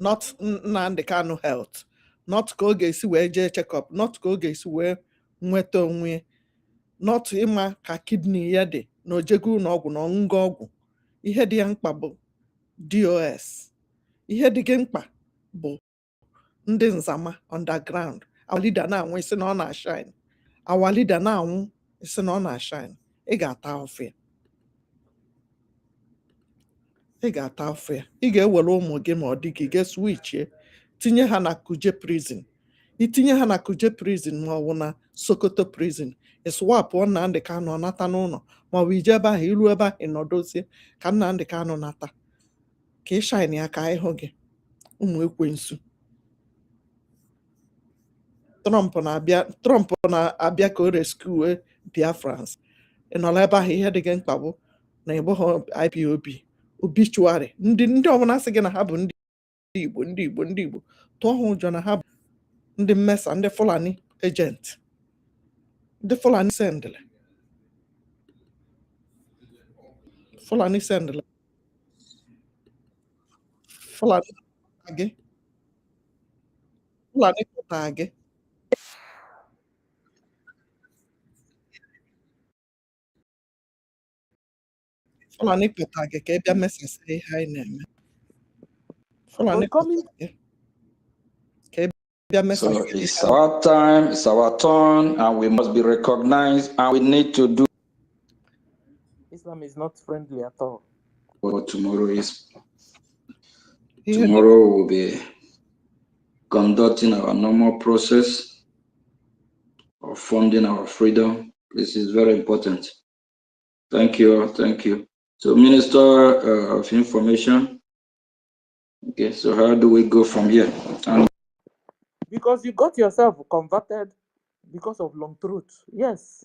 not NNAMDI KANU health, not ka ọ ga-esi wee jee check-up, not ka ọ ga-esi wee nweta onwe, not ịma ka kidney ya dị na ojego n'ọgwụ na ọṅụṅụ ọgwụ. Ihe dị ya mkpa bụ DOS. Ihe dị gị mkpa bụ ndị nzama underground. Our leader na-anwụ isi na ọ na-ashine. Our leader na-anwụ isi na ọ na-ashine. Ị ga-ata afọ ya. Ị ga-ata afọ ya. Ị ga-ewere ụmụ gị ma ọ dị gị ga-switchie tinye ha na Kuje prison. Itinye ha na Kuje prison ma ọ bụ na Sokoto prison. Ịswapụ NNAMDI KANU nata n'ụlọ ma ọ bụ ije ebe ahụ iru ebe ahụ ịnọdozie ka NNAMDI KANU nata. Ka ị shine ya ka ịhụ gị. Ụmụ ekwensu. Trump na-abịa ka o rescue Biafrans. Ị nọrọ ebe ahụ ihe dị gị mkpa bụ na ịbụ ha IPOB obituary. Ndị ọbụla sị gị na ha bụ ndị Igbo tụọ ha ụjọ na ha bụ ndị mmesa, ndị Fulani agent, ndị Fulani sendịrị. Fulani sendịrị. Fulani gị. Fulani pụta gị. Fulani pụta gị ka ị bịa mesasị ihe anyị na-eme. Fulani pụta gị ka ị bịa mesasị. So it's our time, it's our turn, and we must be recognized, and we need to do. Islam is not friendly at all. What tomorrow is. Tomorrow we'll be conducting our normal process of funding our freedom. This is very important. Thank you. Thank you. So, Minister of Information. Okay, so how do we go from here? Because you got yourself converted because of long truth. Yes.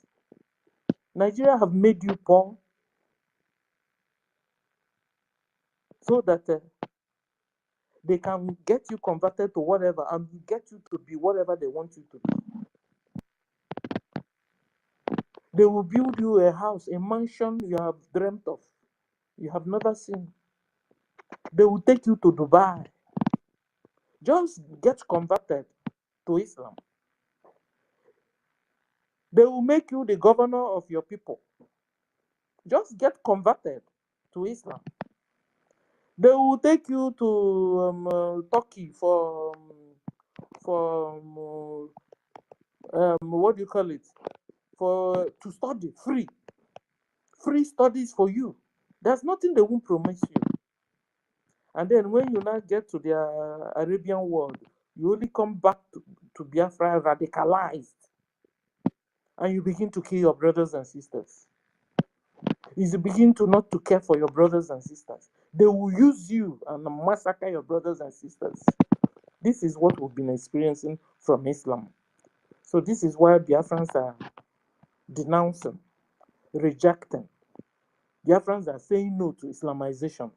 Nigeria have made you poor so that they can get you converted to whatever and get you to be whatever they want you to be. They will build you a house, a mansion you have dreamt of, you have never seen. They will take you to Dubai. Just get converted to Islam. They will make you the governor of your people. Just get converted to Islam. They will take you to Turkey for what do you call it? To study free studies for you. There's nothing they won't promise you. And then when you now get to the Arabian world, you only come back to Biafra radicalized, and you begin to kill your brothers and sisters. You begin to not to care for your brothers and sisters. They will use you and massacre your brothers and sisters. This is what we've been experiencing from Islam. So this is why Biafrans are denouncing, rejecting. Biafrans are saying no to Islamization,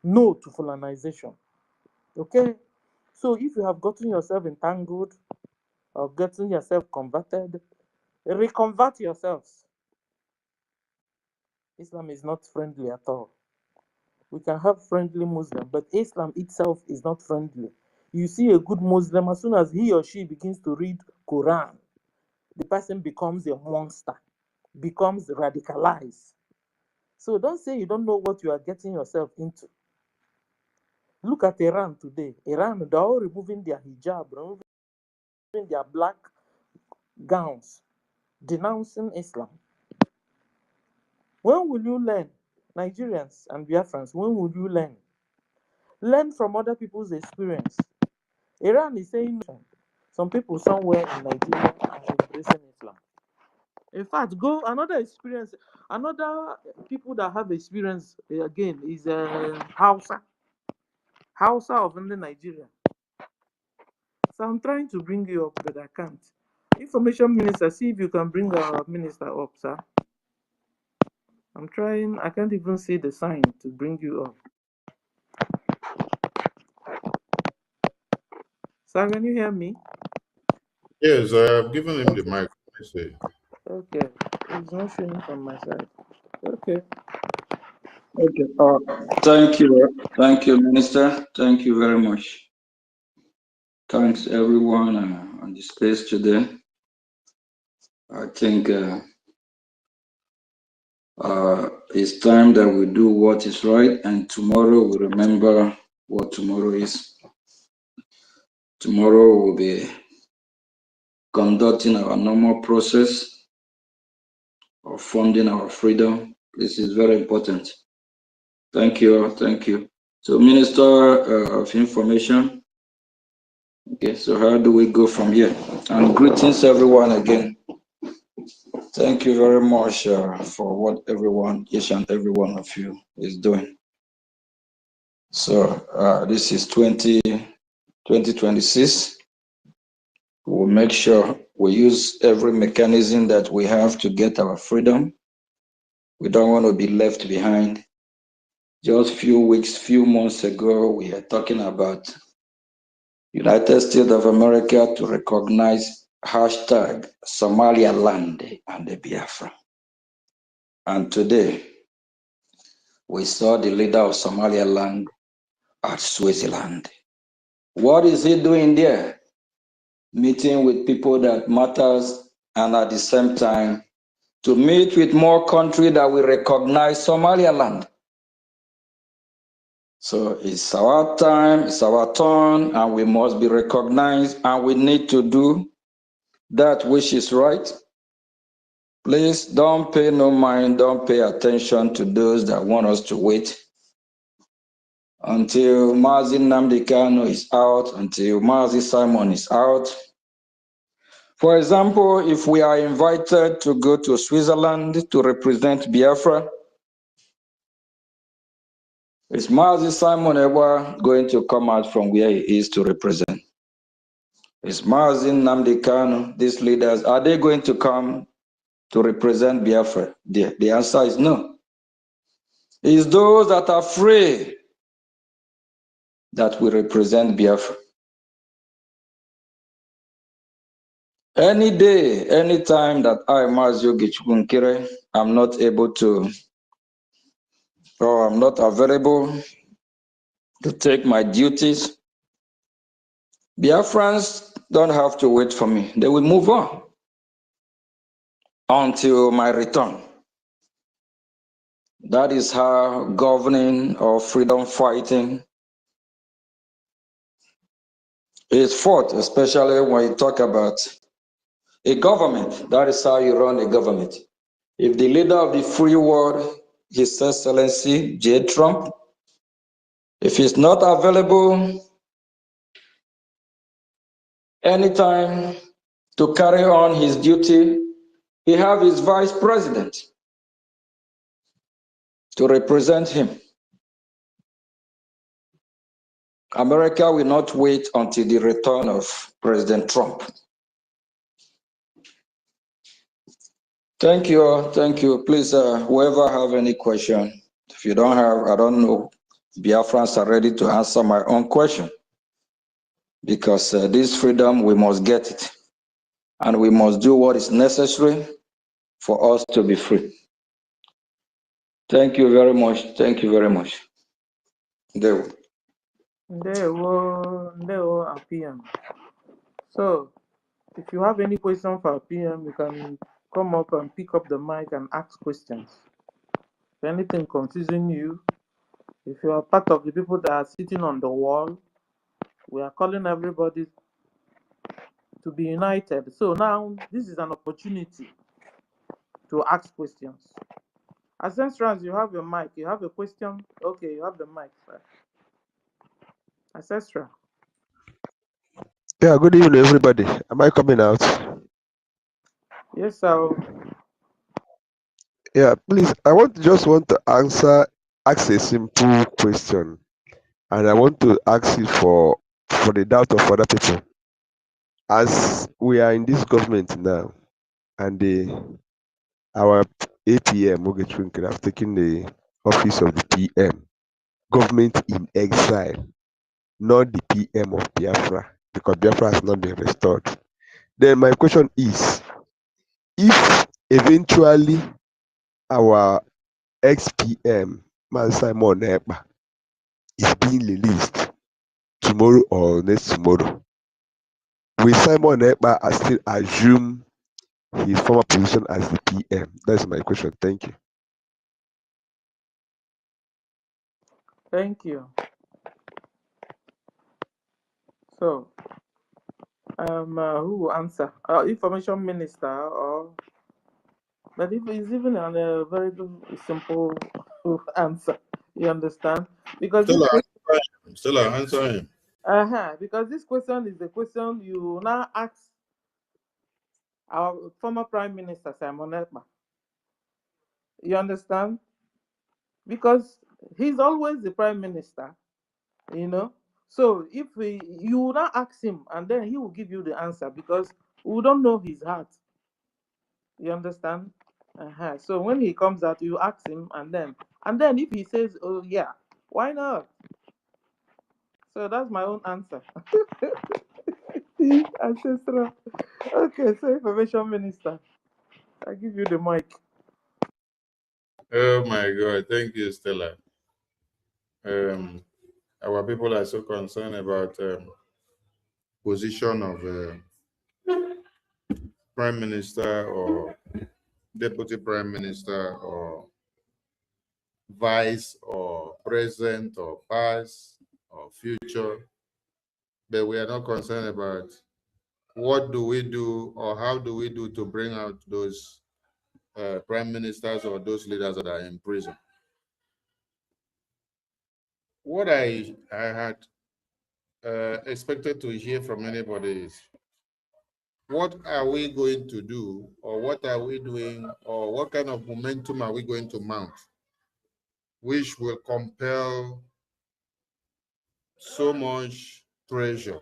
no to Fulanization. Okay? So if you have gotten yourself entangled or gotten yourself converted, reconvert yourselves. Islam is not friendly at all. We can have friendly Muslim, but Islam itself is not friendly. You see a good Muslim, as soon as he or she begins to read Quran, the person becomes a monster, becomes radicalized. So don't say you don't know what you are getting yourself into. Look at Iran today. Iran, they're all removing their hijab, removing their black gowns, denouncing Islam. When will you learn? Nigerians and Biafrans, when will you learn? Learn from other people's experience. Iran is saying some people somewhere in Nigeria are embracing Islam. In fact, go another experience, another people that have experience again is Hausa of Nigeria. So I'm trying to bring you up, but I can't. Information Minister, see if you can bring our minister up, sir. I'm trying, I can't even see the sign to bring you up. Sir, can you hear me? Yes, I have given him the mic. Okay, it's not showing from my side. Okay. Okay. Thank you, Minister. Thank you very much. Thanks everyone on the space today. I think it's time that we do what is right, and tomorrow we remember what tomorrow is. Tomorrow we'll be conducting our normal process of funding our freedom. This is very important. Thank you. Thank you. So, Minister of Information. Okay, so how do we go from here? And greetings everyone again. Thank you very much for what each and every one of you is doing. So this is 2026. We'll make sure we use every mechanism that we have to get our freedom. We don't want to be left behind. Just few months ago, we are talking about United States of America to recognize hashtag Somaliland and the Biafra. And today, we saw the leader of Somaliland at Switzerland. What is he doing there? Meeting with people that matters, and at the same time, to meet with more countries that will recognize Somaliland. So it's our time, it's our turn, and we must be recognized, and we need to do that which is right. Please don't pay no mind, don't pay attention to those that want us to wait until NNAMDI KANU is out, until Mazi Simon is out. For example, if we are invited to go to Switzerland to represent Biafra, is Mazi Simon ever going to come out from where he is to represent? Is Mazi Nnamdi Kanu, these leaders, are they going to come to represent Biafra? The answer is no. It's those that are free that will represent Biafra. Any day, any time that I, Mazi NKERE, I'm not able to, or I'm not available to take my duties, Biafrans don't have to wait for me. They will move on until my return. That is how governing or freedom fighting is fought, especially when you talk about a government. That is how you run a government. If the leader of the free world, His Excellency J. Trump, if he's not available anytime to carry on his duty, he have his vice president to represent him. America will not wait until the return of President Trump. Thank you. Thank you. Please, whoever have any question, if you don't have, I don't know, Biafrans are ready to answer my own question. Because this freedom, we must get it. And we must do what is necessary for us to be free. Thank you very much. Thank you very much. There. Ndewo, PM. So, if you have any question for PM, you can come up and pick up the mic and ask questions. If anything confusing you, if you are part of the people that are sitting on the wall, we are calling everybody to be united. So now, this is an opportunity to ask questions. Ancestors, you have a mic. You have a question? Okay, you have the mic, sir. Ancestral. Yeah, good evening, everybody. Am I coming out? Yes, sir. Yeah, please. Just want to ask a simple question, and I want to ask it for the doubt of other people. As we are in this government now, and our APM Ogetwinkel have taken the office of the PM, government in exile, not the PM of Biafra, because Biafra has not been restored. Then my question is, if eventually our ex-PM, Man Simon Ekpa, is being released tomorrow or next tomorrow, will Simon Ekpa still assume his former position as the PM? That's my question. Thank you. Thank you. So, who will answer? Information Minister, or but if it's even on a very simple answer, you understand? Because this Answer him. because this question is the question you now ask our former Prime Minister Simon Ekpa. You understand? Because he's always the Prime Minister, you know. So if you now ask him, and then he will give you the answer because we don't know his heart. You understand? So when he comes out, you ask him, and then if he says, "Oh yeah, why not?" So that's my own answer. Ancestral. Okay, so Information Minister, I give you the mic. Oh my God! Thank you, Stella. Our people are so concerned about position of Prime Minister or Deputy Prime Minister or Vice or President or Past or Future, but we are not concerned about what do we do or how do we do to bring out those prime ministers or those leaders that are in prison. What I had expected to hear from anybody is, what are we going to do, or what are we doing, or what kind of momentum are we going to mount, which will compel so much pressure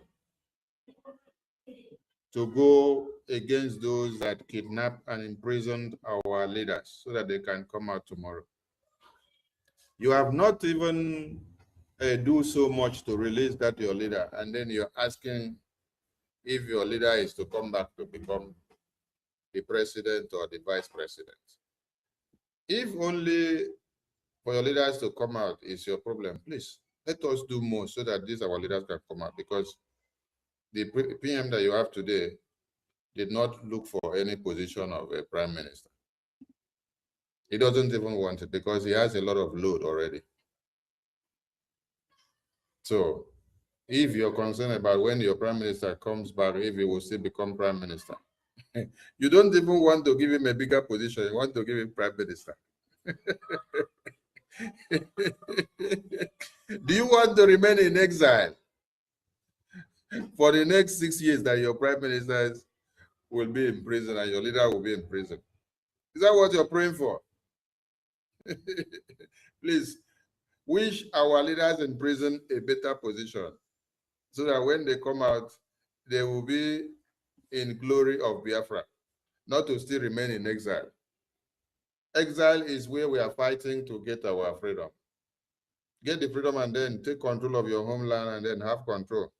to go against those that kidnapped and imprisoned our leaders so that they can come out tomorrow. You have not even do so much to release that your leader, and then you're asking if your leader is to come back to become the president or the vice president. If only for your leaders to come out is your problem, please let us do more so that these our leaders can come out, because the PM that you have today did not look for any position of a prime minister. He doesn't even want it because he has a lot of load already. So if you're concerned about when your prime minister comes back, if he will still become prime minister, you don't even want to give him a bigger position. You want to give him prime minister. Do you want to remain in exile for the next 6 years that your prime minister will be in prison and your leader will be in prison? Is that what you're praying for? Please, wish our leaders in prison a better position so that when they come out, they will be in glory of Biafra, not to still remain in exile. Exile is where we are fighting to get our freedom. Get the freedom and then take control of your homeland and then have control.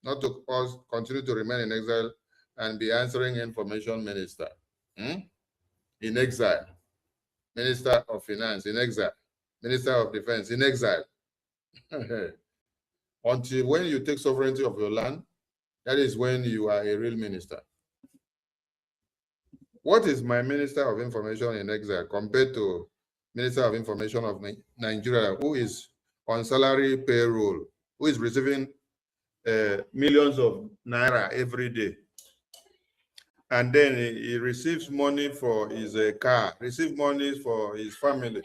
Not to us continue to remain in exile and be answering information minister in exile, minister of finance in exile, minister of defense in exile. Until when you take sovereignty of your land, that is when you are a real minister. What is my minister of information in exile compared to minister of information of Nigeria, who is on salary payroll, who is receiving millions of naira every day? And then he receives money for his car, receives money for his family,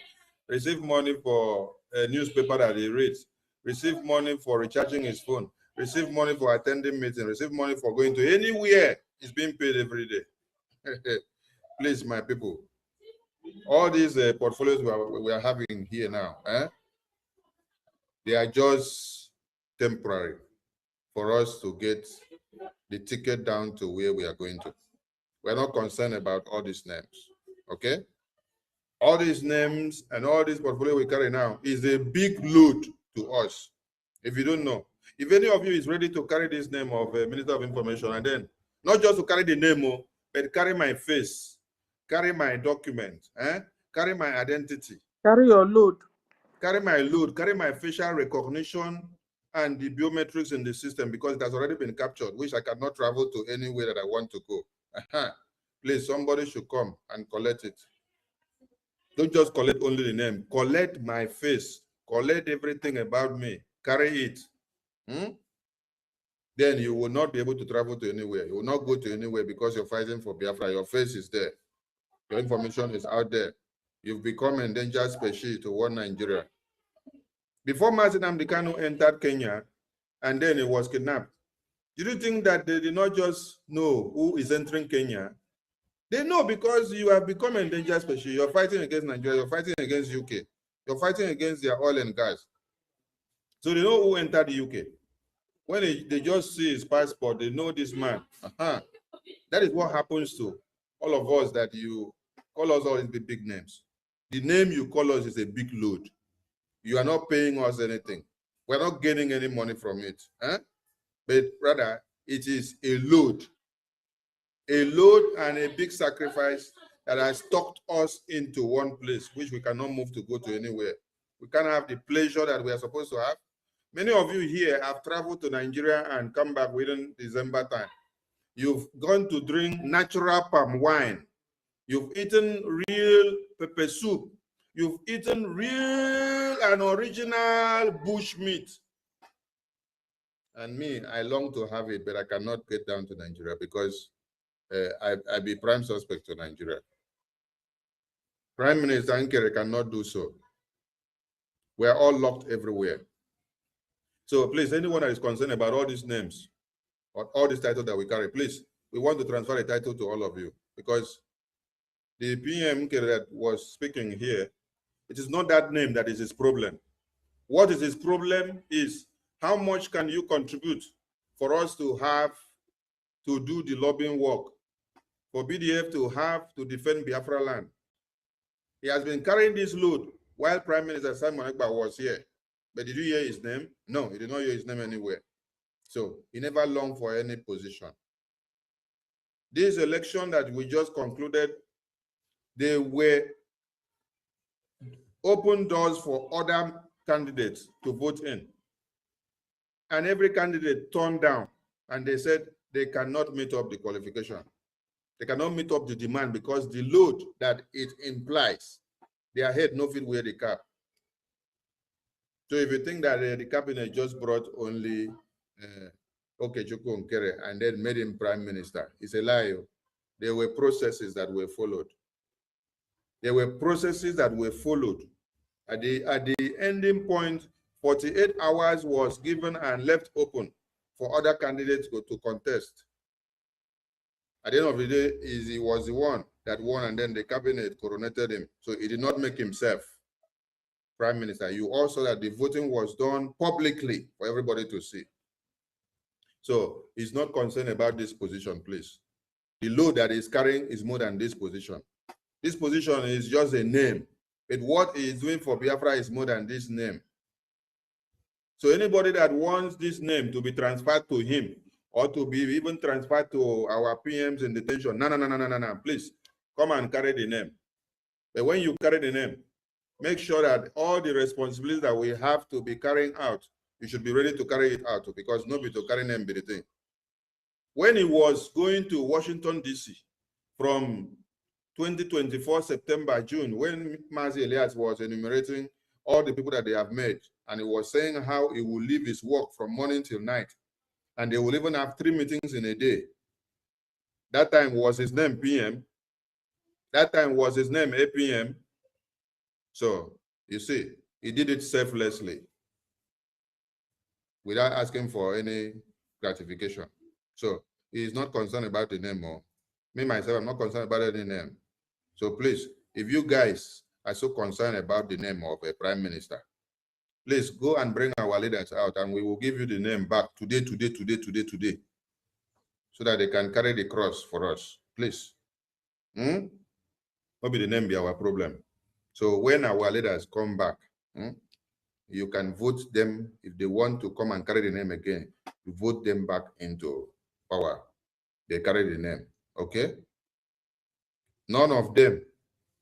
receives money for a newspaper that he reads, receives money for recharging his phone, receives money for attending meetings, receives money for going to anywhere. He's being paid every day. Please, my people, all these portfolios we are having here now, they are just temporary for us to get the ticket down to where we are going to. We're not concerned about all these names, okay? All these names and all this portfolio we carry now is a big load to us. If you don't know, if any of you is ready to carry this name of Minister of Information, and then not just to carry the name, but carry my face, carry my document, carry my identity. Carry your load. Carry my load, carry my facial recognition, and the biometrics in the system because it has already been captured, which I cannot travel to anywhere that I want to go. Please, somebody should come and collect it. Don't just collect only the name. Collect my face. Collect everything about me. Carry it. Then you will not be able to travel to anywhere. You will not go to anywhere because you're fighting for Biafra. Your face is there. Your information is out there. You've become endangered species to one Nigeria. Before NNAMDI KANU entered Kenya, and then he was kidnapped, did you think that they did not just know who is entering Kenya? They know because you have become endangered species. You're fighting against Nigeria. You're fighting against UK. You're fighting against their oil and gas. So they know who entered the UK. When they just see his passport, they know this man. That is what happens to all of us that you call us all in the big names. The name you call us is a big load. You are not paying us anything. We're not gaining any money from it. But rather, it is a load and a big sacrifice that has tucked us into one place, which we cannot move to go to anywhere. We can't have the pleasure that we are supposed to have. Many of you here have traveled to Nigeria and come back within December time. You've gone to drink natural palm wine. You've eaten real pepper soup. You've eaten real and original bush meat. And me, I long to have it, but I cannot get down to Nigeria because I be prime suspect to Nigeria. Prime Minister NKERE cannot do so. We are all locked everywhere. So please, anyone that is concerned about all these names or all these titles that we carry, please, we want to transfer a title to all of you because the PM that was speaking here, it is not that name that is his problem. What is his problem is how much can you contribute for us to have to do the lobbying work, for BDF to have to defend Biafra land. He has been carrying this load while Prime Minister Simon Ekpa was here. But did you hear his name? No, he did not hear his name anywhere. So he never longed for any position. This election that we just concluded, they were open doors for other candidates to vote in. And every candidate turned down, and they said they cannot meet up the qualification. They cannot meet up the demand because the load that it implies, their head no fit wear the cap. So if you think that the cabinet just brought only NKERE and then made him prime minister, it's a lie. There were processes that were followed. There were processes that were followed. At the ending point, 48 hours was given and left open for other candidates to contest. At the end of the day, he was the one that won, and then the cabinet coronated him. So he did not make himself prime minister. You also that the voting was done publicly for everybody to see. So he's not concerned about this position, please. The load that he's carrying is more than this position. This position is just a name. But what he is doing for Biafra is more than this name. So anybody that wants this name to be transferred to him or to be even transferred to our PMs in detention, no, please come and carry the name. But when you carry the name, make sure that all the responsibilities that we have to be carrying out, you should be ready to carry it out because nobody to carry name be the thing. When he was going to Washington, D.C. from 2024 September, June, when Mazi Elias was enumerating all the people that they have met, and he was saying how he will leave his work from morning till night, and they will even have 3 meetings in a day. That time was his name PM. That time was his name APM. So, you see, he did it selflessly without asking for any gratification. So, he is not concerned about the name. Or me, myself, I'm not concerned about any name. So, please, if you guys are so concerned about the name of a prime minister, please go and bring our leaders out, and we will give you the name back today, so that they can carry the cross for us. Please. What be the name be our problem? So when our leaders come back, you can vote them. If they want to come and carry the name again, you vote them back into power. They carry the name, okay? None of them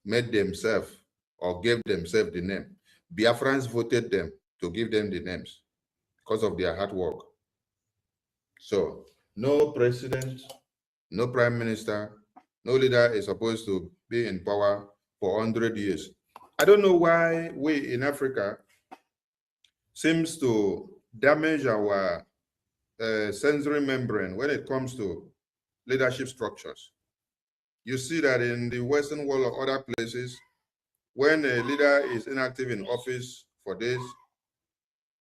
made themselves or gave themselves the name. Biafrans voted them to give them the names. because of their hard work. So no president, no prime minister, no leader is supposed to be in power for 100 years. I don't know why we in Africa seems to damage our sensory membrane when it comes to leadership structures. You see that in the Western world or other places, when a leader is inactive in office for days,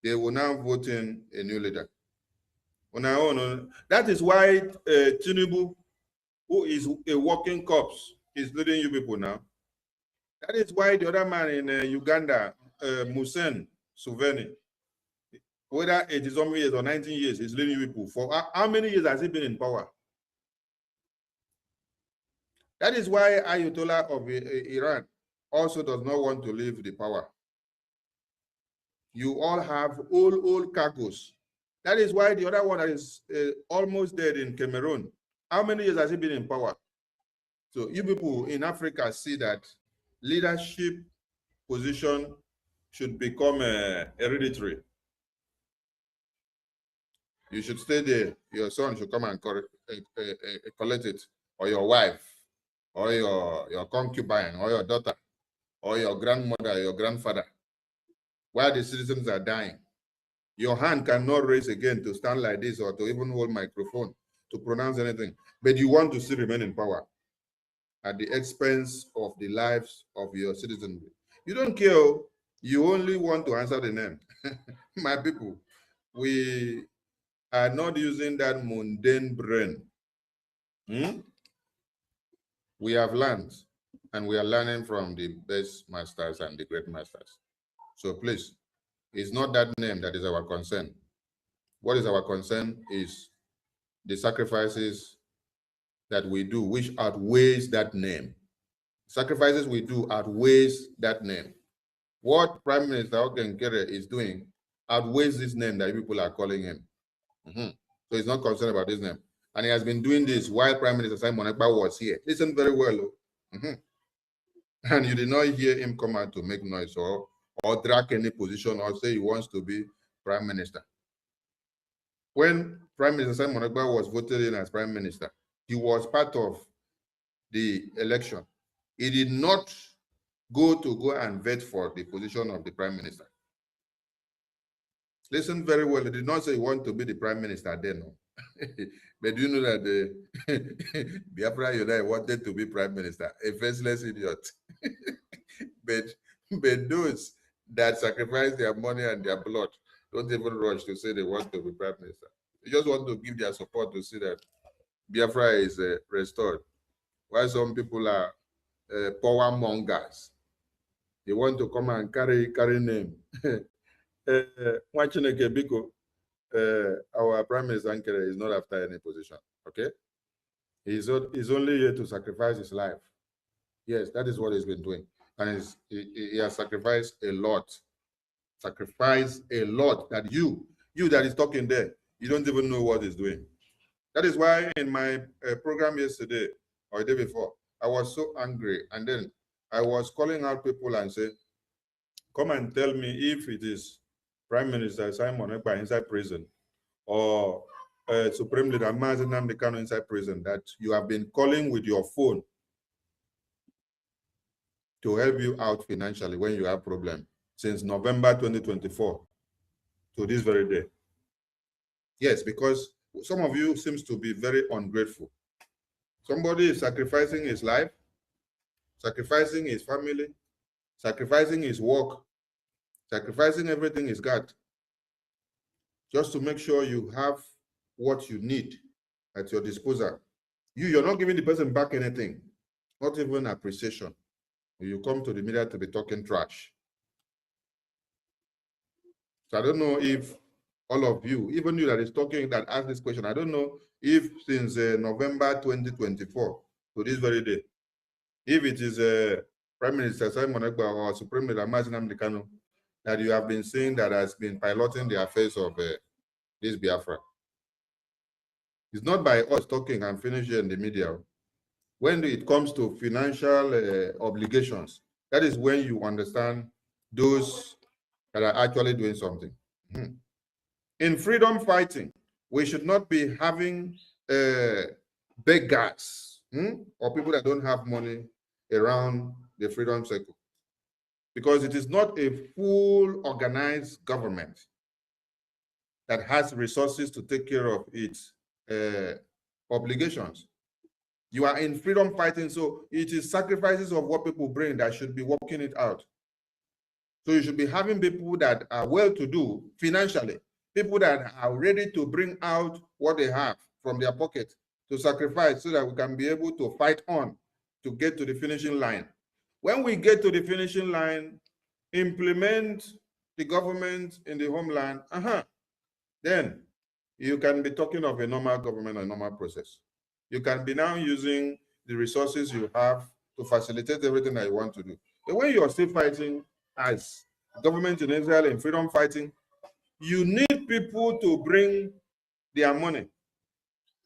they will now vote in a new leader. That is why Tinubu, who is a working corpse, is leading you people now. That is why the other man in Uganda, Museveni, whether it is 1 years or 19 years, is leading you people. For how many years has he been in power? That is why Ayatollah of Iran also does not want to leave the power. You all have old cargoes. That is why the other one that is almost dead in Cameroon, how many years has he been in power? So you people in Africa see that leadership position should become hereditary. You should stay there. Your son should come and collect it, or your wife, or your concubine, or your daughter, or your grandmother, your grandfather. While the citizens are dying, your hand cannot raise again to stand like this or to even hold microphone to pronounce anything. But you want to still remain in power at the expense of the lives of your citizens. You don't care. You only want to answer the name. My people, we are not using that mundane brain. We have learned, and we are learning from the best masters and the great masters. So please, it's not that name that is our concern. What is our concern is the sacrifices that we do, which outweighs that name. Sacrifices we do outweighs that name. What Prime Minister NKERE is doing outweighs this name that people are calling him. So he's not concerned about this name. And he has been doing this while Prime Minister Simon Ekpa was here. Listen very well. And you did not hear him come out to make noise or drag any position or say he wants to be Prime Minister. When Prime Minister Simon Ekpa was voted in as Prime Minister, he was part of the election. He did not go and vet for the position of the Prime Minister. Listen very well. He did not say he wanted to be the Prime Minister then. No. But do you know that the Biafra United wanted to be Prime Minister? A faceless idiot. but those that sacrifice their money and their blood don't even rush to say they want to be Prime Minister. They just want to give their support to see that Biafra is restored. While some people are power mongers, they want to come and carry name. Our Prime Minister NKERE is not after any position, okay? He's only here to sacrifice his life. Yes, that is what he's been doing. And he has sacrificed a lot. Sacrificed a lot that you that is talking there, you don't even know what he's doing. That is why in my program yesterday or the day before, I was so angry. And then I was calling out people and say, come and tell me if it is Prime Minister Simon Ekpa inside prison or Supreme Leader NNAMDI KANU inside prison that you have been calling with your phone to help you out financially when you have problem since November 2024 to this very day. Yes, because some of you seems to be very ungrateful. Somebody is sacrificing his life, sacrificing his family, sacrificing his work, sacrificing everything he's got, just to make sure you have what you need at your disposal. You're not giving the person back anything, not even appreciation. You come to the media to be talking trash. So I don't know if all of you, even you that is talking, that asked this question, I don't know if since November 2024 to this very day, if it is Prime Minister Simon Ekpa or Supreme Leader NNAMDI KANU that you have been seeing that has been piloting the affairs of this Biafra. It's not by us talking and finishing in the media. When it comes to financial obligations, that is when you understand those that are actually doing something. In freedom fighting, we should not be having beggars or people that don't have money around the freedom circle, because it is not a full organized government that has resources to take care of its obligations. You are in freedom fighting, so it is sacrifices of what people bring that should be working it out. So you should be having people that are well-to-do financially, people that are ready to bring out what they have from their pocket to sacrifice so that we can be able to fight on to get to the finishing line. When we get to the finishing line, implement the government in the homeland, then you can be talking of a normal government, a normal process. You can be now using the resources you have to facilitate everything that you want to do. But when you're still fighting as government in Israel and freedom fighting, you need people to bring their money.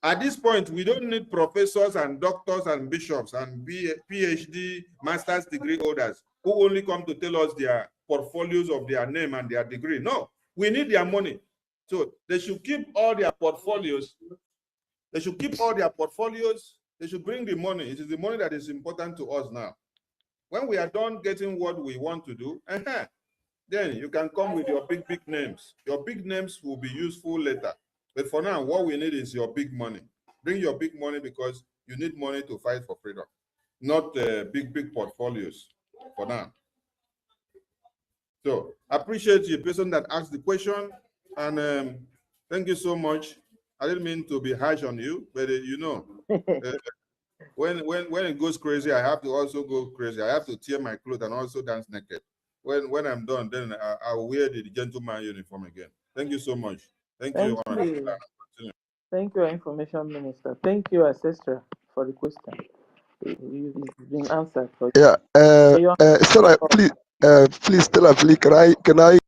At this point, we don't need professors and doctors and bishops and PhD, master's degree holders who only come to tell us their portfolios of their name and their degree. No, we need their money. So they should keep all their portfolios. They should keep all their portfolios. They should bring the money. It is the money that is important to us now. When we are done getting what we want to do, then you can come with your big names. Your big names will be useful later. But for now, what we need is your big money. Bring your big money because you need money to fight for freedom, not big portfolios for now. So I appreciate the person that asked the question, and thank you so much. I didn't mean to be harsh on you, but you know, when it goes crazy, I have to also go crazy. I have to tear my clothes and also dance naked. When I'm done, then I'll wear the gentleman uniform again. Thank you so much. Thank you. Thank you, Information Minister. Thank you, Ancestor, for the question. It's been answered for you. Yeah. Sarah, please tell us, please, can I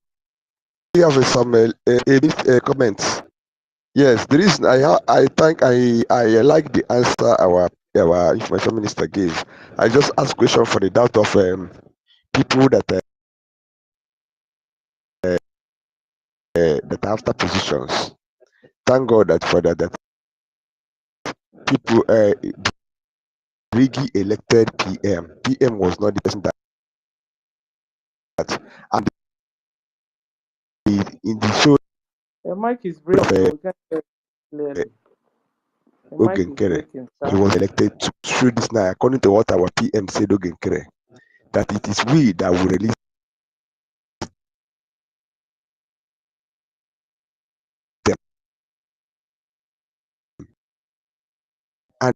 have some comments? Yes, the reason I think I like the answer our Information Minister gave. I just asked question for the doubt of people that that after positions. Thank God that for that people Rigi elected PM. PM was not the person that and in the show Your mic is breaking. We can't hear clearly. Your mic is NKERE, breaking, he sir. was elected to show this now, according to what our PM said, NKERE, that it is we that will release them. And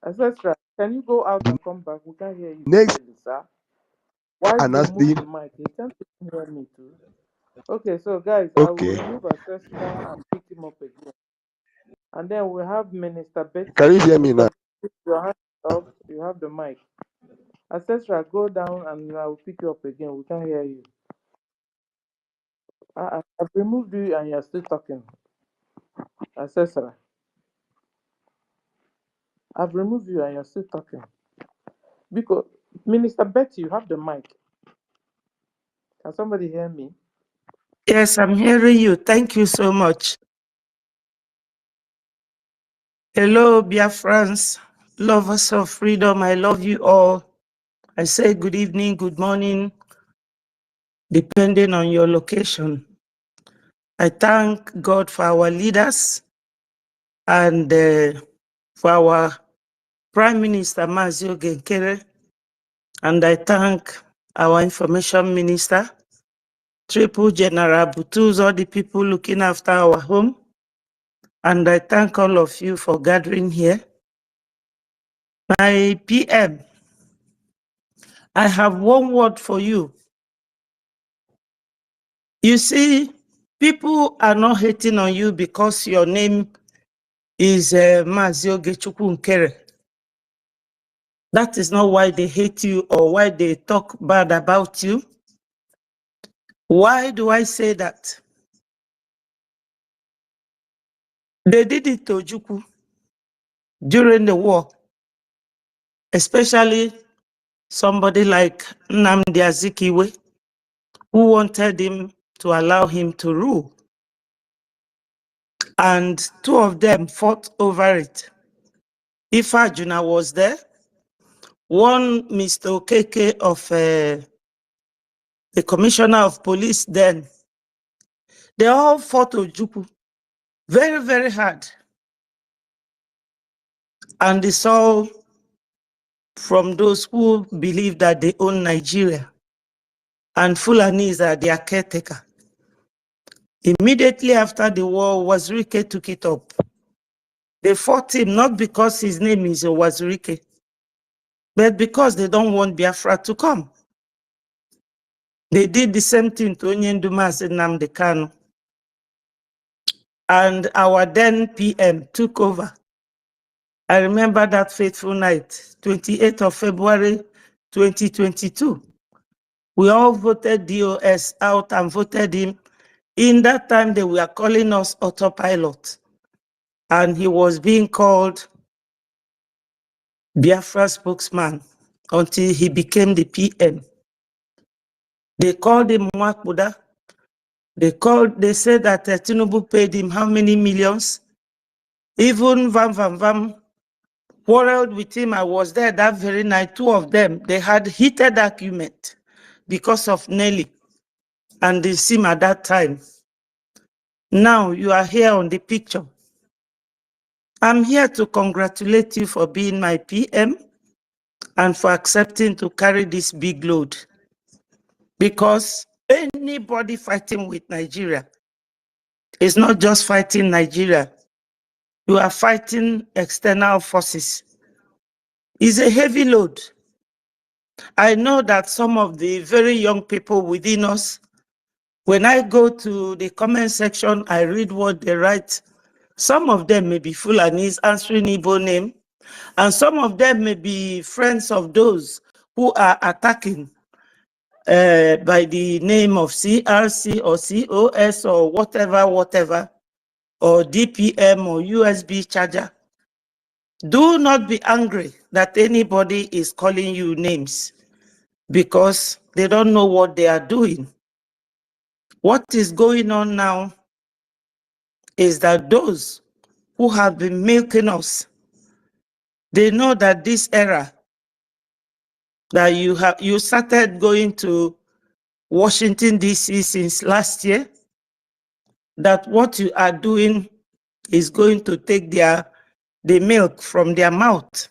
Ancestor, can you go out and come back? We can't hear you next, clearly, sir. Why and you that's move the the mic? He can't hear me too. Okay, so guys, I will okay. remove Ancestor and pick him up again. And then we have Minister Betty. Can you hear me now? Put your hand up. You have the mic. Ancestor, go down and I will pick you up again. We can't hear you. I've removed you and you're still talking. Ancestor, I've removed you and you're still talking. Because Minister Betty, you have the mic. Can somebody hear me? Yes, I'm hearing you. Thank you so much. Hello, Biafrans, lovers of freedom. I love you all. I say good evening, good morning, depending on your location. I thank God for our leaders and for our Prime Minister, Mazio Genkere. And I thank our Information Minister, Triple General Butuz, all the people looking after our home. And I thank all of you for gathering here. My PM, I have one word for you. You see, people are not hating on you because your name is Mazio Gechukwu Nkere. That is not why they hate you or why they talk bad about you. Why do I say that? They did it to Ojukwu during the war, especially somebody like NNAMDI Azikiwe, who wanted him to allow him to rule. And two of them fought over it. Ifajuna was there. One, Mr. Okeke of the commissioner of police then. They all fought Ojukwu very, very hard. And it's all from those who believe that they own Nigeria. And Fulanis are their caretaker. Immediately after the war, Wazirike took it up. They fought him not because his name is Wazirike, but because they don't want Biafra to come. They did the same thing to Onyendumas and NNAMDI KANU. And our then PM took over. I remember that fateful night, 28th of February, 2022. We all voted DOS out and voted him. In that time, they were calling us autopilot. And he was being called Biafra spokesman until he became the PM. They called him Mwakbuda. They said that Tinubu paid him how many millions? Even Vam quarreled with him. I was there that very night. Two of them, they had heated argument because of Nelly and the sim at that time. Now you are here on the picture. I'm here to congratulate you for being my PM and for accepting to carry this big load. Because anybody fighting with Nigeria is not just fighting Nigeria. You are fighting external forces. It's a heavy load. I know that some of the very young people within us, when I go to the comment section, I read what they write. Some of them may be Fulanis answering Igbo name, and some of them may be friends of those who are attacking by the name of CRC or COS or whatever, or DPM or USB charger. Do not be angry that anybody is calling you names because they don't know what they are doing. What is going on now is that those who have been milking us, they know that this era that you started going to Washington, D.C. since last year, that what you are doing is going to take the milk from their mouth.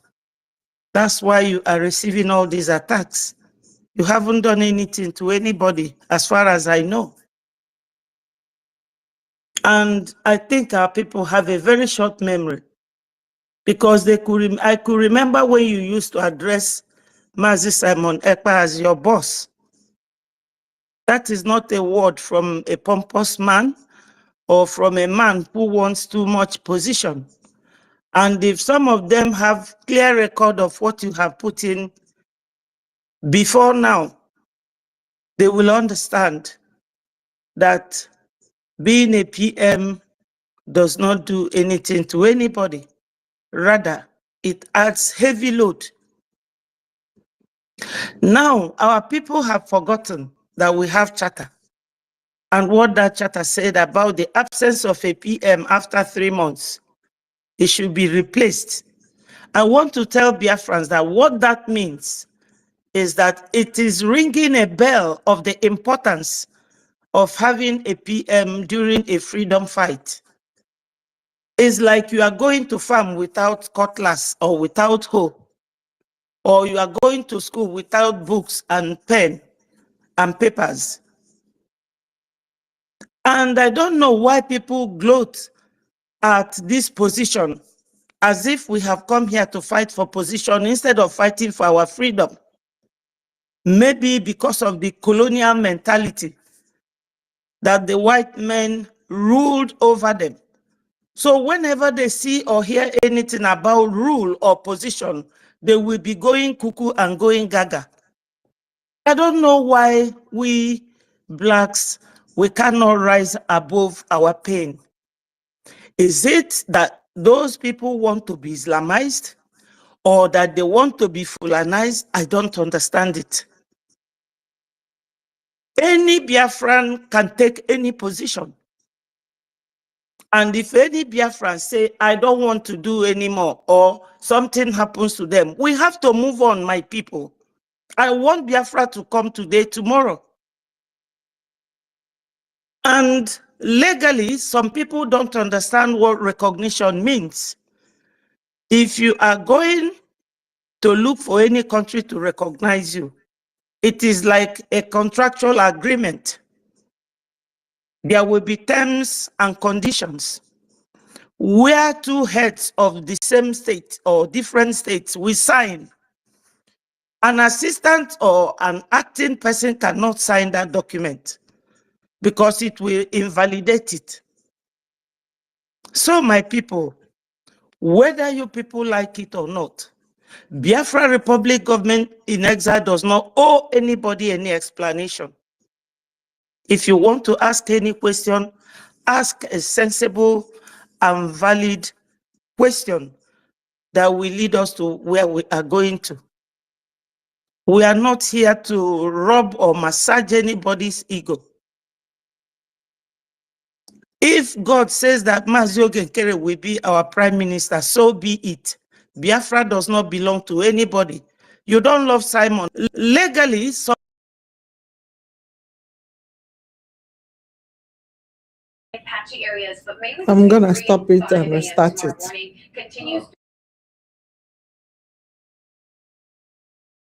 That's why you are receiving all these attacks. You haven't done anything to anybody, as far as I know. And I think our people have a very short memory, because I could remember when you used to address Mazi Simon Ekpa as your boss. That is not a word from a pompous man or from a man who wants too much position. And if some of them have clear record of what you have put in before now, they will understand that being a PM does not do anything to anybody. Rather, it adds heavy load. Now, our people have forgotten that we have charter and what that charter said about the absence of a PM after 3 months. It should be replaced. I want to tell Biafrans that what that means is that it is ringing a bell of the importance of having a PM during a freedom fight. It's like you are going to farm without cutlass or without hoe, or you are going to school without books and pen and papers. And I don't know why people gloat at this position as if we have come here to fight for position instead of fighting for our freedom. Maybe because of the colonial mentality that the white men ruled over them. So whenever they see or hear anything about rule or position, they will be going cuckoo and going gaga. I don't know why we blacks, we cannot rise above our pain. Is it that those people want to be Islamized or that they want to be Fulanized? I don't understand it. Any Biafran can take any position. And if any Biafran say, I don't want to do anymore, or something happens to them, we have to move on, my people. I want Biafra to come today, tomorrow. And legally, some people don't understand what recognition means. If you are going to look for any country to recognize you, it is like a contractual agreement. There will be terms and conditions where two heads of the same state or different states will sign. An assistant or an acting person cannot sign that document because it will invalidate it. So, my people, whether you people like it or not, Biafra Republic government in exile does not owe anybody any explanation. If you want to ask any question, ask a sensible and valid question that will lead us to where we are going to. We are not here to rub or massage anybody's ego. If God says that Mazi NKERE will be our prime minister, so be it. Biafra does not belong to anybody. You don't love Simon. Legally, so I'm gonna stop it and restart it.